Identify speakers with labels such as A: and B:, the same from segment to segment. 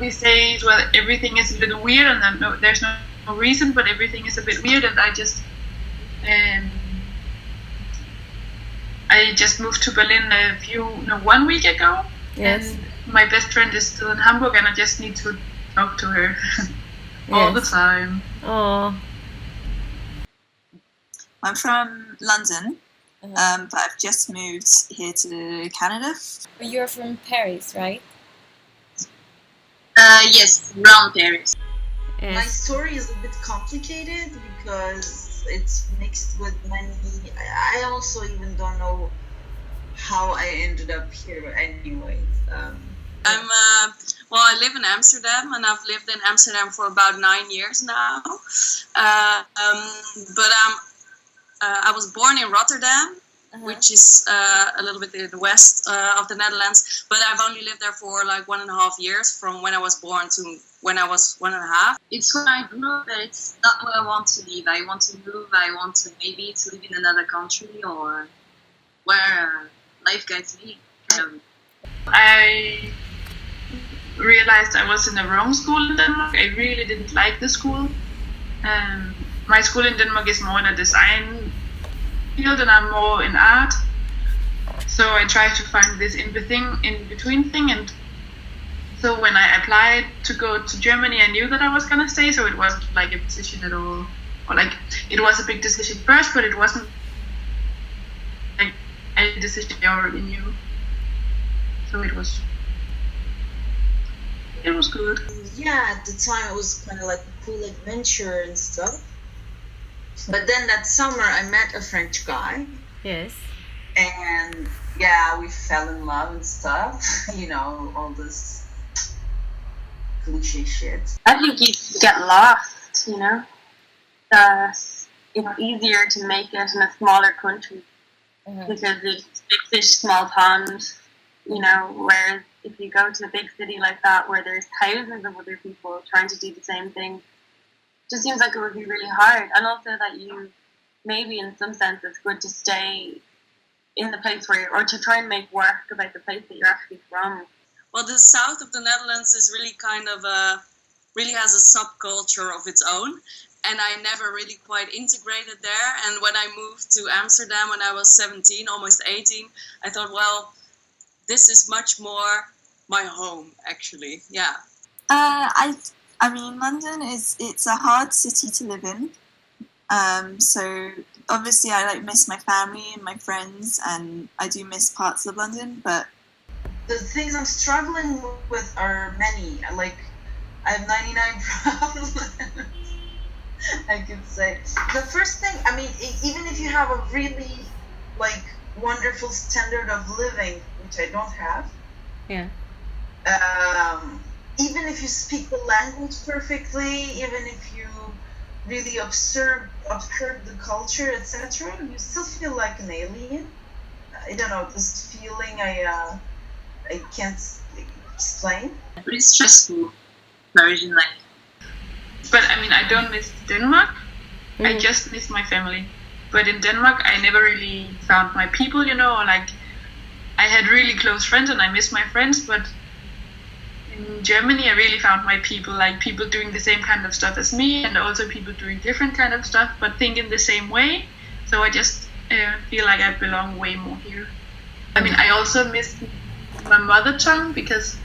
A: these days where everything is a little weird and then there's no reason, but everything is a bit weird, and I just moved to Berlin 1 week ago.
B: Yes.
A: And my best friend is still in Hamburg, and I just need to talk to her all the time.
B: Oh.
C: I'm from London, but I've just moved here to Canada.
B: You're from Paris, right?
D: Yes, around Paris.
B: Yes.
C: My story is a bit complicated because it's mixed with many. I also even don't know how I ended up here. Anyways,
D: I live in Amsterdam, and I've lived in Amsterdam for about 9 years now. But I was born in Rotterdam, which is a little bit in the west of the Netherlands. But I've only lived there for like 1.5 years, from when I was born to when I was 1.5.
E: It's when I grew up, but it's not where I want to live. I want to move. I want to maybe to live in another country or where life guides me.
A: I realized I was in the wrong school in Denmark. I really didn't like the school. My school in Denmark is more in a design field, and I'm more in art. So I tried to find this in between thing, and so when I applied to go to Germany, I knew that I was gonna stay. So it wasn't like a decision at all, or like it was a big decision first, but it wasn't like a decision I already knew. So it was good.
C: yeah, at the time it was kind of like a cool adventure and stuff. But then that summer I met a French guy,
B: Yes.
C: and yeah, we fell in love and stuff. All this cliche shit.
E: I think you get lost, It's easier to make it in a smaller country because it's big fish, small pond, whereas if you go to a big city like that where there's thousands of other people trying to do the same thing, it just seems like it would be really hard. And also that you, maybe in some sense, it's good to stay in the place where or to try and make work about the place that you're actually from.
D: Well, the south of the Netherlands is really kind of really has a subculture of its own, and I never really quite integrated there. And when I moved to Amsterdam when I was 17, almost 18, I thought, well, this is much more my home, actually. Yeah.
C: I mean, London it's a hard city to live in. So obviously I miss my family and my friends, and I do miss parts of London, but the things I'm struggling with are many. Like, I have 99 problems, I could say. The first thing, I mean, even if you have a really, wonderful standard of living, which I don't have.
B: Yeah.
C: Even if you speak the language perfectly, even if you really observe the culture, etc., you still feel like an alien. I don't know, this feeling I can't explain.
E: But it's stressful, Norwegian life.
A: But I mean, I don't miss Denmark. I just miss my family. But in Denmark, I never really found my people, I had really close friends and I miss my friends, but in Germany I really found my people, people doing the same kind of stuff as me, and also people doing different kind of stuff, but thinking the same way. So I just feel like I belong way more here. I mean, I also miss my mother tongue because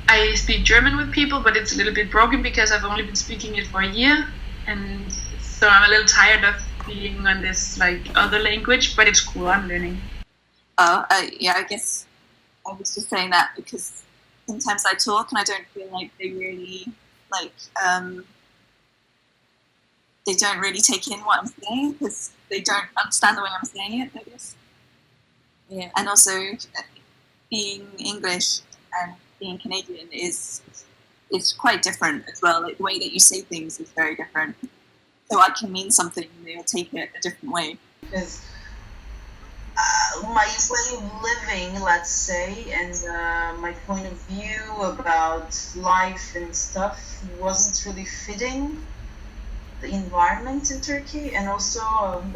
A: I speak German with people, but it's a little bit broken because I've only been speaking it for a year, and so I'm a little tired of being on this other language, but it's cool, I'm learning.
C: Yeah, I guess I was just saying that because sometimes I talk and I don't feel like they really they don't really take in what I'm saying because they don't understand the way I'm saying it, I guess.
B: Yeah.
C: And also, being English and being Canadian is quite different as well. The way that you say things is very different. So I can mean something and they'll take it a different way. Because my way of living, let's say, and my point of view about life and stuff wasn't really fitting the environment in Turkey. And also,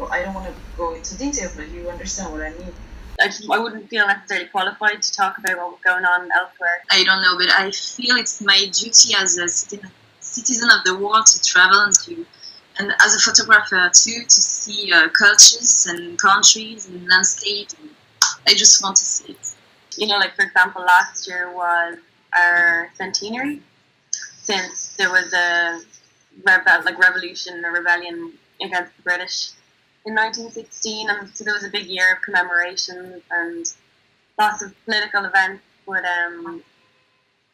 C: I don't want to go into detail, but you understand what I mean.
E: I wouldn't feel necessarily qualified to talk about what was going on elsewhere.
D: I don't know, but I feel it's my duty as a citizen of the world to travel and as a photographer too, to see cultures and countries and landscape. And I just want to see it.
E: You know, like for example, last year was our centenary since there was a rebellion against the British in 1916, and so there was a big year of commemorations and lots of political events. But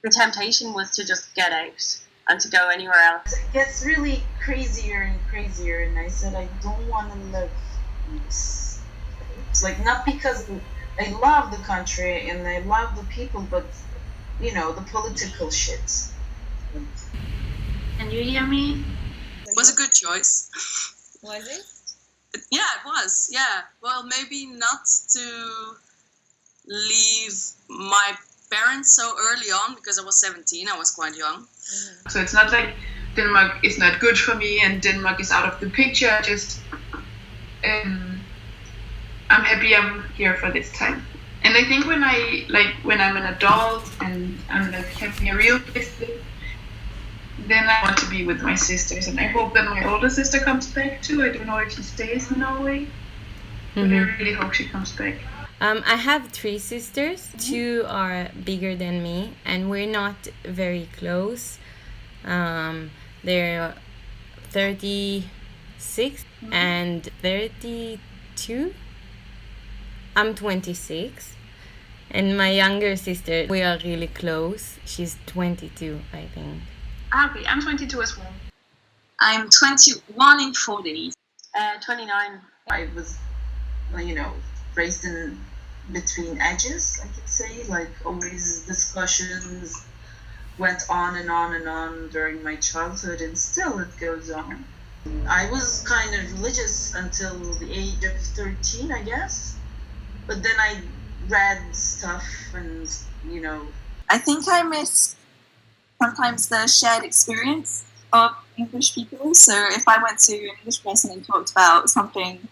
E: the temptation was to just get out and to go anywhere else.
F: It gets really crazier and crazier, and I said I don't want to live in this. It's like, not because I love the country and I love the people, but you know, the political shit.
A: Can you hear me?
D: It was a good choice.
B: Was it?
D: Yeah, it was. Yeah. Well, maybe not to leave my parents so early on because I was 17. I was quite young.
A: So it's not like Denmark is not good for me and Denmark is out of the picture. I just, I'm happy I'm here for this time. And I think when I'm an adult and I'm like having a real business, then I want to be with my sisters, and I hope that my older sister comes back too. I don't know if she stays in Norway, but I really hope she comes back.
B: I have 3 sisters. 2 are bigger than me, and we're not very close. They're 36 and 32. I'm 26. And my younger sister, we are really close. She's 22, I think.
A: Okay, I'm 22 as well.
D: I'm 21 in 4 days.
E: 29.
F: I was, you know, raised in between edges, I could say. Like, always discussions went on and on and on during my childhood, and still it goes on. I was kind of religious until the age of 13, I guess. But then I read stuff and, you know.
C: I think I miss sometimes the shared experience of English people. So if I went to an English person and talked about something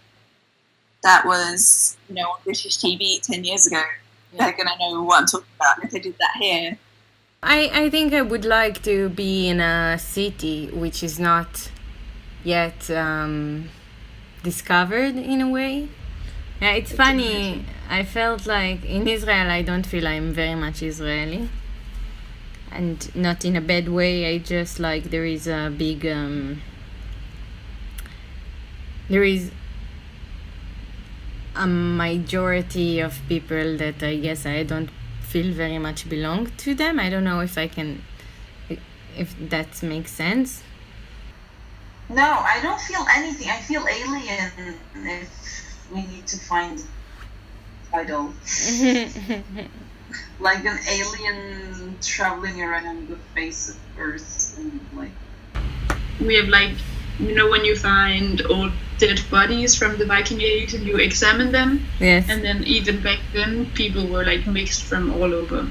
C: that was, you know, on British TV 10 years ago, they're going to know what I'm talking about. And if they did that here.
B: I think I would like to be in a city which is not yet discovered in a way. Yeah, it's funny. I felt like in Israel I don't feel I'm very much Israeli. And not in a bad way. I just like there is a big there is a majority of people that I guess I don't feel very much belong to them. I don't know if that makes sense.
F: No, I don't feel anything. I feel alien if we need to find title. Like an alien traveling around the face of Earth, and like
A: We have like, you know, when you find old dead bodies from the Viking Age and you examine them,
B: Yes.
A: and then even back then people were like mixed from all over.